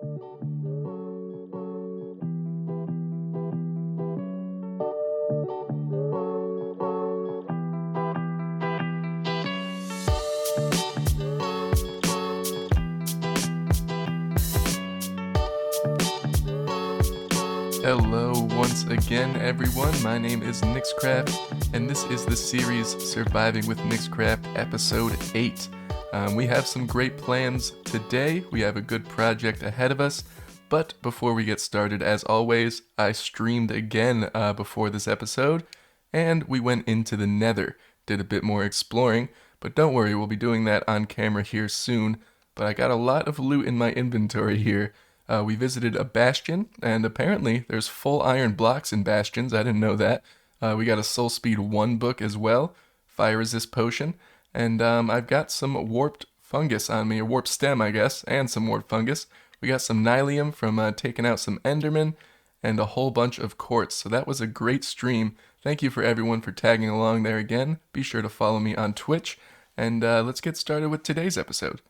Hello once again, everyone. My name is niXcraft, and this is the series Surviving with niXcraft, episode 8. We have some great plans today. We have a good project ahead of us, but before we get started, as always, I streamed again before this episode, and we went into the Nether, did a bit more exploring, but don't worry, we'll be doing that on camera here soon. But I got a lot of loot in my inventory here. We visited a bastion, and apparently there's full iron blocks in bastions. I didn't know that. We got a Soul Speed 1 book as well, Fire Resist Potion, and I've got some warped fungus on me, or warped stem, I guess, and some warped fungus. We got some Nylium from taking out some Endermen, and a whole bunch of quartz. So that was a great stream. Thank you for everyone for tagging along there again. Be sure to follow me on Twitch, and let's get started with today's episode.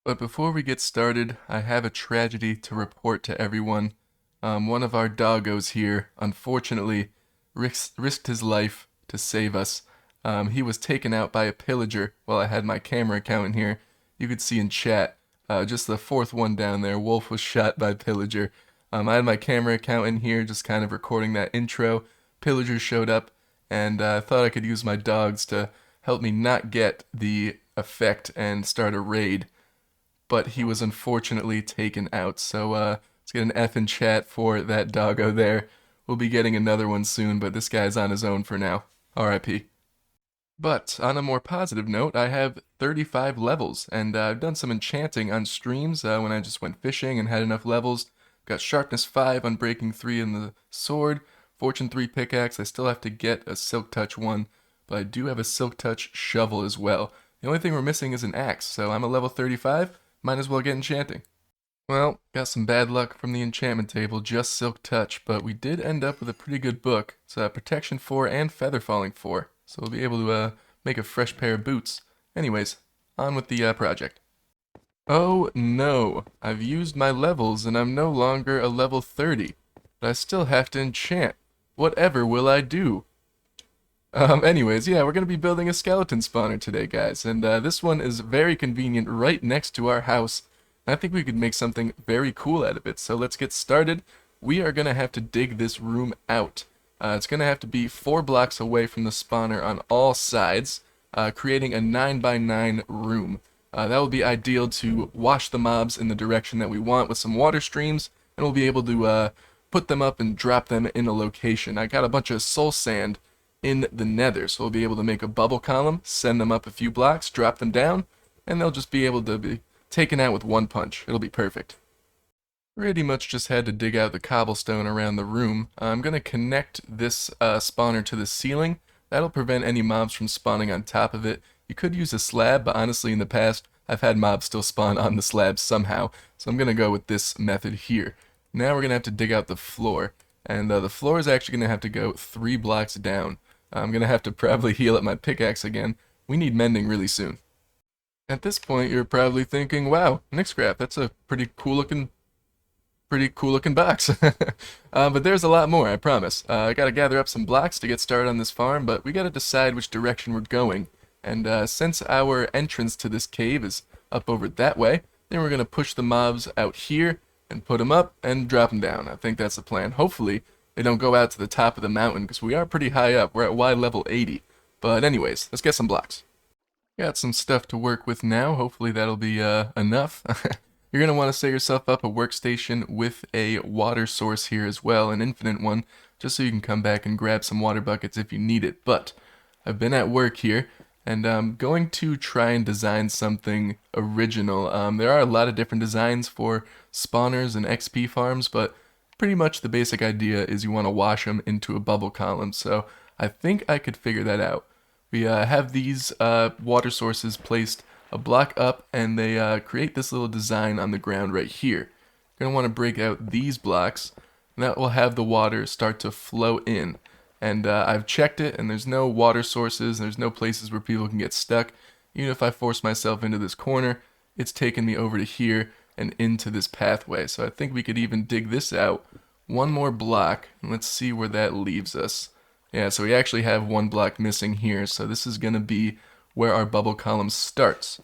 But before we get started, I have a tragedy to report to everyone. One of our doggos here, unfortunately, risked his life to save us. He was taken out by a pillager while I had my camera account in here. You could see in chat, just the fourth one down there, Wolf was shot by pillager. I had my camera account in here, just kind of recording that intro. Pillager showed up, and I thought I could use my dogs to help me not get the effect and start a raid. But he was unfortunately taken out, so let's get an F in chat for that doggo there. We'll be getting another one soon, but this guy's on his own for now. R.I.P. But on a more positive note, I have 35 levels, and I've done some enchanting on streams when I just went fishing and had enough levels. Got Sharpness 5, Unbreaking 3 in the sword, Fortune 3 pickaxe. I still have to get a Silk Touch 1, but I do have a Silk Touch shovel as well. The only thing we're missing is an axe, so I'm a level 35. Might as well get enchanting. Well, got some bad luck from the enchantment table, just Silk Touch, but we did end up with a pretty good book. It's Protection 4 and Feather Falling 4, so we'll be able to make a fresh pair of boots. Anyways, on with the project. Oh no, I've used my levels and I'm no longer a level 30, but I still have to enchant. Whatever will I do? Anyways, yeah, we're going to be building a skeleton spawner today, guys, and this one is very convenient right next to our house. I think we could make something very cool out of it, so let's get started. We are going to have to dig this room out. It's going to have to be 4 blocks away from the spawner on all sides, creating a 9x9 room. That will be ideal to wash the mobs in the direction that we want with some water streams, and we'll be able to put them up and drop them in a location. I got a bunch of soul sand in the Nether, so we'll be able to make a bubble column, send them up a few blocks, drop them down, and they'll just be able to be taken out with one punch. It'll be perfect. Pretty much just had to dig out the cobblestone around the room. I'm going to connect this spawner to the ceiling. That'll prevent any mobs from spawning on top of it. You could use a slab, but honestly in the past I've had mobs still spawn on the slab somehow, so I'm going to go with this method here. Now we're going to have to dig out the floor, and the floor is actually going to have to go 3 blocks down. I'm going to have to probably heal up my pickaxe again. We need mending really soon. At this point, you're probably thinking, wow, niXcraft, that's a pretty cool looking box. But there's a lot more, I promise. I got to gather up some blocks to get started on this farm, but we got to decide which direction we're going. And since our entrance to this cave is up over that way, then we're going to push the mobs out here and put them up and drop them down. I think that's the plan. Hopefully, they don't go out to the top of the mountain, because we are pretty high up. We're at Y level 80. But anyways, let's get some blocks. Got some stuff to work with now. Hopefully that'll be enough. You're going to want to set yourself up a workstation with a water source here as well, an infinite one, just so you can come back and grab some water buckets if you need it. But I've been at work here, and I'm going to try and design something original. There are a lot of different designs for spawners and XP farms, but pretty much the basic idea is you want to wash them into a bubble column, so I think I could figure that out. We have these water sources placed a block up, and they create this little design on the ground right here. You're going to want to break out these blocks, and that will have the water start to flow in. And I've checked it, and there's no water sources, and there's no places where people can get stuck. Even if I force myself into this corner, it's taken me over to here, and into this pathway. So I think we could even dig this out one more block, and let's see where that leaves us. Yeah, so we actually have one block missing here, so this is going to be where our bubble column starts.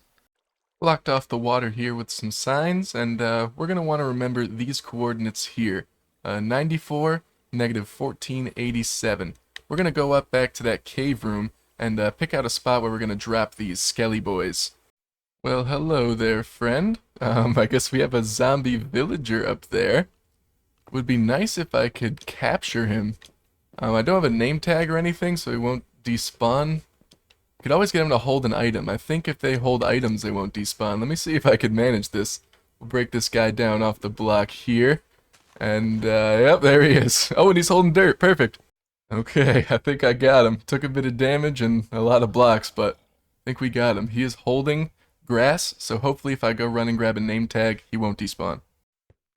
Blocked off the water here with some signs, and we're going to want to remember these coordinates here. 94, negative 1487. We're going to go up back to that cave room and pick out a spot where we're going to drop these skelly boys. Well, hello there, friend. I guess we have a zombie villager up there. Would be nice if I could capture him. I don't have a name tag or anything, so he won't despawn. Could always get him to hold an item. I think if they hold items, they won't despawn. Let me see if I could manage this. We'll break this guy down off the block here. And, yep, there he is. Oh, and he's holding dirt. Perfect. Okay, I think I got him. Took a bit of damage and a lot of blocks, but I think we got him. He is holding grass, so hopefully if I go run and grab a name tag, he won't despawn.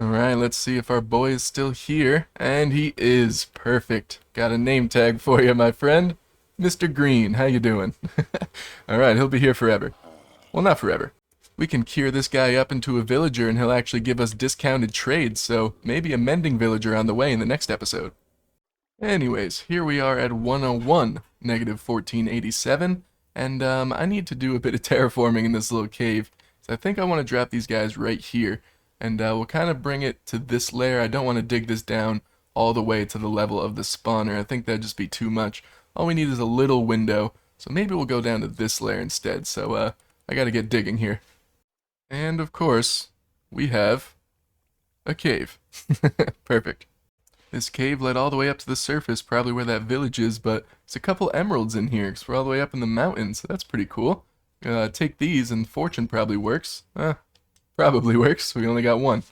Alright, let's see if our boy is still here. And he is. Perfect. Got a name tag for you, my friend. Mr. Green, how you doing? Alright, he'll be here forever. Well, not forever. We can cure this guy up into a villager and he'll actually give us discounted trades, so maybe a mending villager on the way in the next episode. Anyways, here we are at 101, negative 1487, and I need to do a bit of terraforming in this little cave. So I think I want to drop these guys right here, and we'll kind of bring it to this layer. I don't want to dig this down all the way to the level of the spawner. I think that'd just be too much. All we need is a little window, so maybe we'll go down to this layer instead. So I gotta get digging here. And of course, we have a cave. Perfect. This cave led all the way up to the surface, probably where that village is, but there's a couple emeralds in here, because we're all the way up in the mountains, so that's pretty cool. Take these, and fortune probably works. Probably works, we only got one.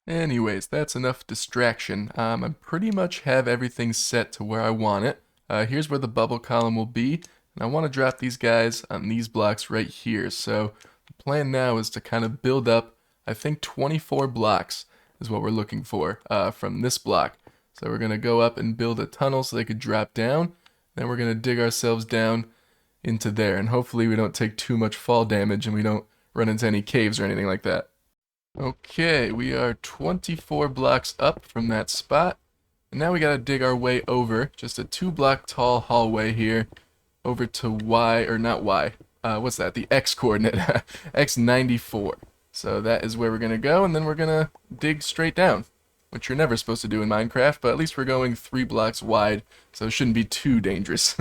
Anyways, that's enough distraction. I pretty much have everything set to where I want it. Here's where the bubble column will be, and I want to drop these guys on these blocks right here. So the plan now is to kind of build up, I think 24 blocks is what we're looking for from this block. So we're going to go up and build a tunnel so they could drop down. Then we're going to dig ourselves down into there, and hopefully we don't take too much fall damage and we don't run into any caves or anything like that. Okay, we are 24 blocks up from that spot. And now we gotta dig our way over, just a 2-block tall hallway here, over to Y, or not Y, what's that, the X coordinate, X94. So that is where we're gonna go, and then we're gonna dig straight down, which you're never supposed to do in Minecraft, but at least we're going 3 blocks wide, so it shouldn't be too dangerous.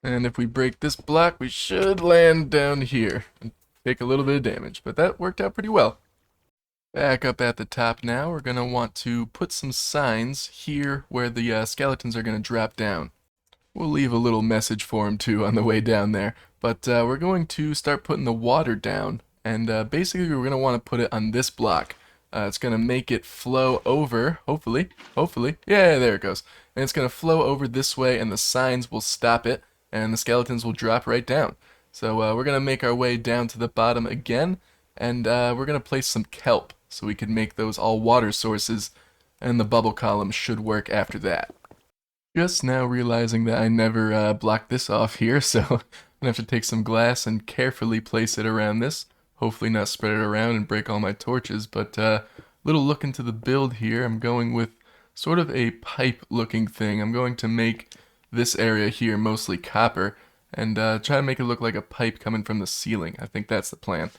And if we break this block, we should land down here, and take a little bit of damage, but that worked out pretty well. Back up at the top now, we're going to want to put some signs here where the skeletons are going to drop down. We'll leave a little message for them too on the way down there, but we're going to start putting the water down, and basically we're going to want to put it on this block. It's going to make it flow over, hopefully, yeah, there it goes. And it's going to flow over this way, and the signs will stop it, and the skeletons will drop right down. So we're going to make our way down to the bottom again, and we're going to place some kelp, so we can make those all water sources, and the bubble column should work after that. Just now realizing that I never blocked this off here, so I'm going to have to take some glass and carefully place it around this. Hopefully not spread it around and break all my torches, but little look into the build here. I'm going with sort of a pipe looking thing. I'm going to make this area here mostly copper, and try to make it look like a pipe coming from the ceiling. I think that's the plan.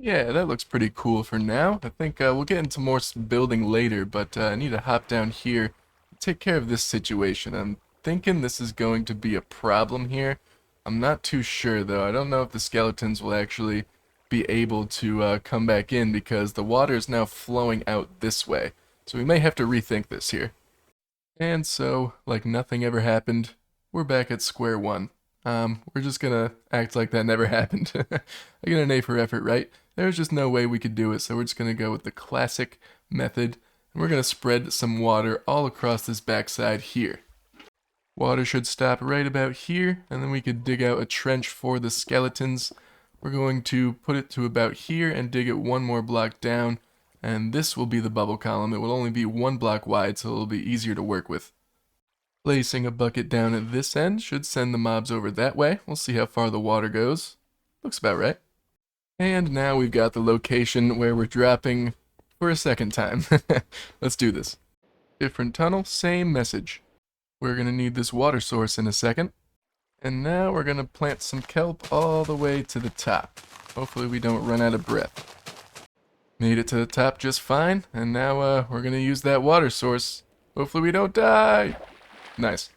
Yeah, that looks pretty cool for now. I think we'll get into more building later, but I need to hop down here and take care of this situation. I'm thinking this is going to be a problem here. I'm not too sure, though. I don't know if the skeletons will actually be able to come back in, because the water is now flowing out this way. So we may have to rethink this here. And so, like nothing ever happened, we're back at square one. We're just gonna act like that never happened. I get an A for effort, right? There's just no way we could do it, so we're just gonna go with the classic method, and we're gonna spread some water all across this backside here. Water should stop right about here, and then we could dig out a trench for the skeletons. We're going to put it to about here and dig it one more block down, and this will be the bubble column. It will only be 1 block wide, so it'll be easier to work with. Placing a bucket down at this end should send the mobs over that way. We'll see how far the water goes. Looks about right. And now we've got the location where we're dropping for a second time. Let's do this. Different tunnel, same message. We're gonna need this water source in a second. And now we're gonna plant some kelp all the way to the top. Hopefully we don't run out of breath. Made it to the top just fine, and now we're gonna use that water source. Hopefully we don't die. Nice.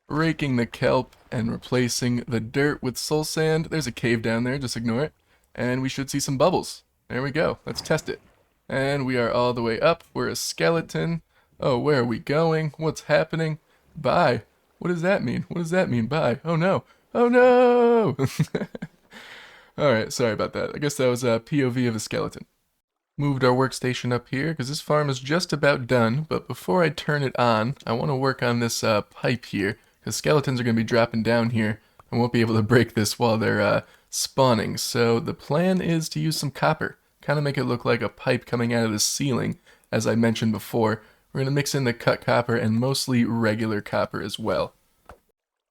Raking the kelp and replacing the dirt with soul sand. There's a cave down there, just ignore it. And we should see some bubbles. There we go, let's test it. And we are all the way up, we're a skeleton. Oh, where are we going? What's happening? Bye. What does that mean? What does that mean, bye? Oh no. Oh no! Alright, sorry about that. I guess that was a POV of a skeleton. Moved our workstation up here because this farm is just about done, but before I turn it on, I want to work on this pipe here, because skeletons are going to be dropping down here. I won't be able to break this while they're spawning, so the plan is to use some copper, kind of make it look like a pipe coming out of the ceiling, as I mentioned before. We're going to mix in the cut copper and mostly regular copper as well.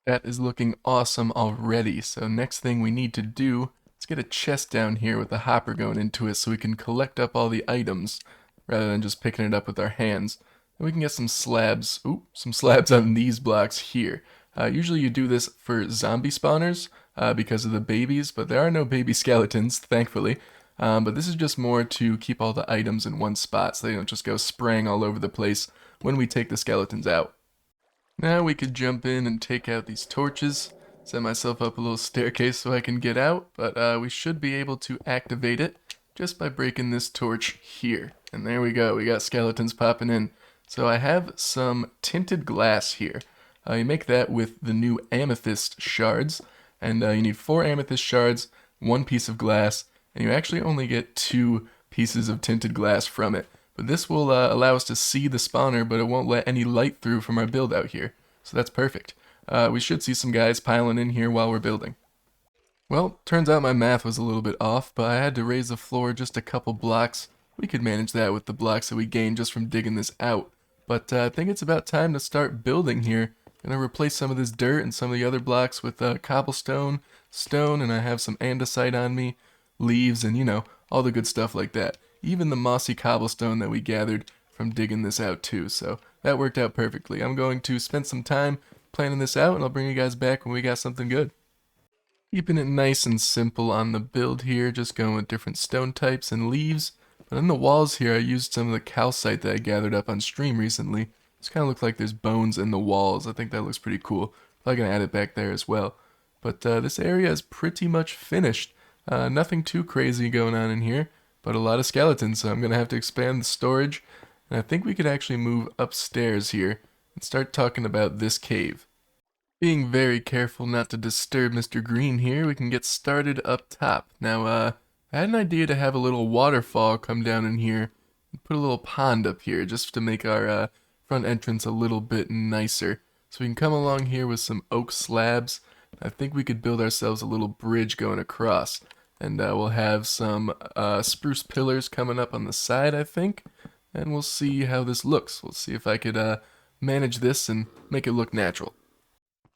That is looking awesome already, so next thing we need to do, let's get a chest down here with the hopper going into it so we can collect up all the items rather than just picking it up with our hands. And we can get some slabs, some slabs on these blocks here. Usually you do this for zombie spawners because of the babies, but there are no baby skeletons, thankfully. But this is just more to keep all the items in one spot so they don't just go spraying all over the place when we take the skeletons out. Now we could jump in and take out these torches. Set myself up a little staircase so I can get out, but we should be able to activate it just by breaking this torch here. And there we go, we got skeletons popping in. So I have some tinted glass here. You make that with the new amethyst shards, and you need 4 amethyst shards, 1 piece of glass, and you actually only get 2 pieces of tinted glass from it. But this will allow us to see the spawner, but it won't let any light through from our build out here. So that's perfect. We should see some guys piling in here while we're building. Well, turns out my math was a little bit off, but I had to raise the floor just a couple blocks. We could manage that with the blocks that we gained just from digging this out. But I think it's about time to start building here. I'm going to replace some of this dirt and some of the other blocks with cobblestone, stone, and I have some andesite on me, leaves, and you know, all the good stuff like that. Even the mossy cobblestone that we gathered from digging this out too, so that worked out perfectly. I'm going to spend some time planning this out, and I'll bring you guys back when we got something good. Keeping it nice and simple on the build here, just going with different stone types and leaves. But on the walls here, I used some of the calcite that I gathered up on stream recently. It's kind of looks like there's bones in the walls. I think that looks pretty cool. Probably gonna add it back there as well. But this area is pretty much finished. Nothing too crazy going on in here, but a lot of skeletons, so I'm gonna have to expand the storage. And I think we could actually move upstairs here and start talking about this cave. Being very careful not to disturb Mr. Green here, we can get started up top. Now, I had an idea to have a little waterfall come down in here and put a little pond up here just to make our front entrance a little bit nicer. So we can come along here with some oak slabs. I think we could build ourselves a little bridge going across. And we'll have some spruce pillars coming up on the side, I think. And we'll see how this looks. We'll see if I could manage this and make it look natural.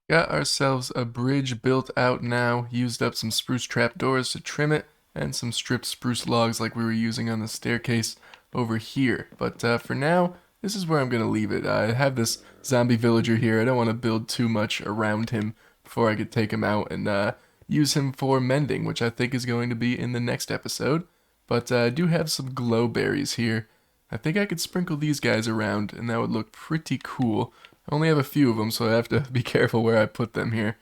Got ourselves a bridge built out now, used up some spruce trapdoors to trim it, and some stripped spruce logs like we were using on the staircase over here. But for now, this is where I'm going to leave it. I have this zombie villager here. I don't want to build too much around him before I could take him out and use him for mending, which I think is going to be in the next episode. But I do have some glow berries here. I think I could sprinkle these guys around, and that would look pretty cool. I only have a few of them, so I have to be careful where I put them here.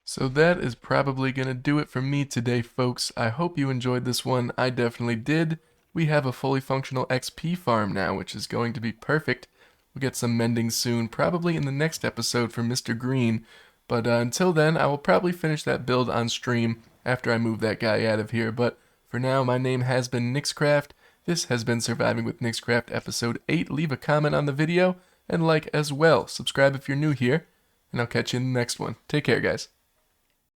So that is probably going to do it for me today, folks. I hope you enjoyed this one. I definitely did. We have a fully functional XP farm now, which is going to be perfect. We'll get some mending soon, probably in the next episode for Mr. Green. But until then, I will probably finish that build on stream after I move that guy out of here. But for now, my name has been niXcraft. This has been Surviving with niXcraft episode 8. Leave a comment on the video and like as well. Subscribe if you're new here, and I'll catch you in the next one. Take care, guys.